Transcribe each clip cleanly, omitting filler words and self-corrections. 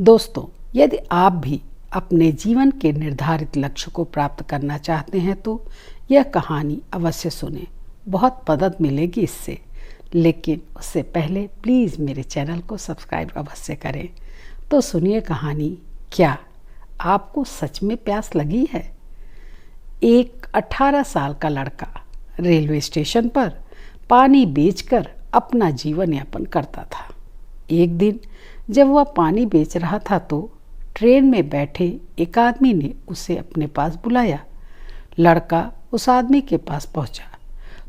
दोस्तों, यदि आप भी अपने जीवन के निर्धारित लक्ष्य को प्राप्त करना चाहते हैं तो यह कहानी अवश्य सुनें। बहुत मदद मिलेगी इससे। लेकिन उससे पहले प्लीज़ मेरे चैनल को सब्सक्राइब अवश्य करें। तो सुनिए कहानी। क्या आपको सच में प्यास लगी है? एक 18 साल का लड़का रेलवे स्टेशन पर पानी बेचकर अपना जीवन यापन करता था। एक दिन जब वह पानी बेच रहा था तो ट्रेन में बैठे एक आदमी ने उसे अपने पास बुलाया। लड़का उस आदमी के पास पहुंचा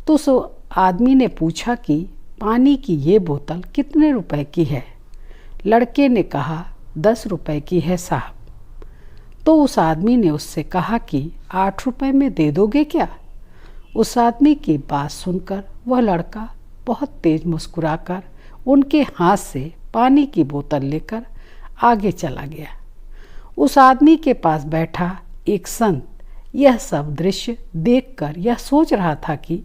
तो उस आदमी ने पूछा कि पानी की ये बोतल कितने रुपए की है? लड़के ने कहा 10 रुपए की है साहब। तो उस आदमी ने उससे कहा कि 8 रुपए में दे दोगे क्या? उस आदमी की बात सुनकर वह लड़का बहुत तेज मुस्कुराकर उनके हाथ से पानी की बोतल लेकर आगे चला गया। उस आदमी के पास बैठा एक संत यह सब दृश्य देखकर यह सोच रहा था कि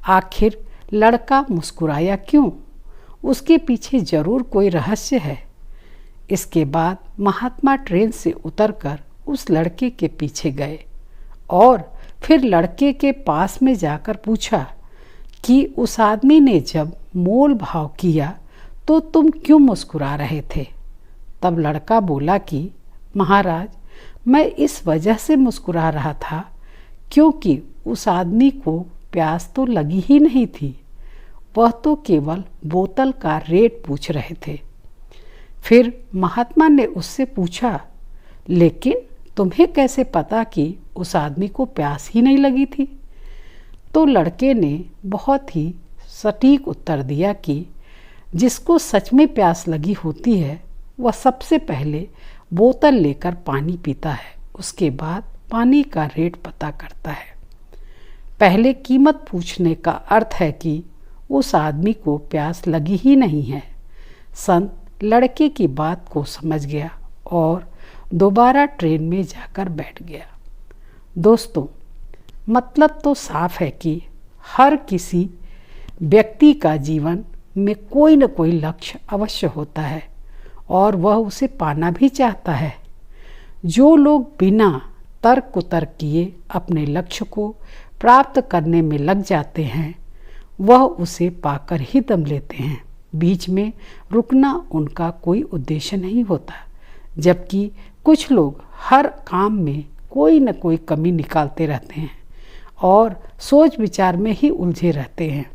आखिर लड़का मुस्कुराया क्यों? उसके पीछे जरूर कोई रहस्य है। इसके बाद महात्मा ट्रेन से उतरकर उस लड़के के पीछे गए और फिर लड़के के पास में जाकर पूछा कि उस आदमी ने जब मोल भाव किया तो तुम क्यों मुस्कुरा रहे थे? तब लड़का बोला कि महाराज, मैं इस वजह से मुस्कुरा रहा था क्योंकि उस आदमी को प्यास तो लगी ही नहीं थी। वह तो केवल बोतल का रेट पूछ रहे थे। फिर महात्मा ने उससे पूछा, लेकिन तुम्हें कैसे पता कि उस आदमी को प्यास ही नहीं लगी थी? तो लड़के ने बहुत ही सटीक उत्तर दिया कि जिसको सच में प्यास लगी होती है वह सबसे पहले बोतल लेकर पानी पीता है, उसके बाद पानी का रेट पता करता है। पहले कीमत पूछने का अर्थ है कि उस आदमी को प्यास लगी ही नहीं है। संत लड़के की बात को समझ गया और दोबारा ट्रेन में जाकर बैठ गया। दोस्तों, मतलब तो साफ है कि हर किसी व्यक्ति का जीवन में कोई न कोई लक्ष्य अवश्य होता है और वह उसे पाना भी चाहता है। जो लोग बिना तर्क कुतर्क किए अपने लक्ष्य को प्राप्त करने में लग जाते हैं वह उसे पाकर ही दम लेते हैं। बीच में रुकना उनका कोई उद्देश्य नहीं होता, जबकि कुछ लोग हर काम में कोई न कोई कमी निकालते रहते हैं और सोच विचार में ही उलझे रहते हैं।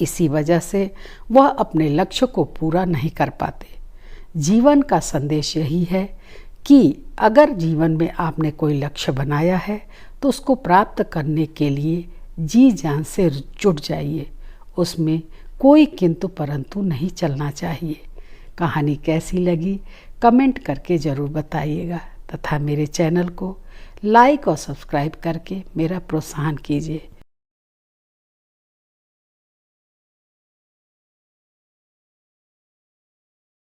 इसी वजह से वह अपने लक्ष्य को पूरा नहीं कर पाते। जीवन का संदेश यही है कि अगर जीवन में आपने कोई लक्ष्य बनाया है तो उसको प्राप्त करने के लिए जी जान से जुट जाइए। उसमें कोई किंतु परंतु नहीं चलना चाहिए। कहानी कैसी लगी कमेंट करके ज़रूर बताइएगा तथा मेरे चैनल को लाइक और सब्सक्राइब करके मेरा प्रोत्साहन कीजिए।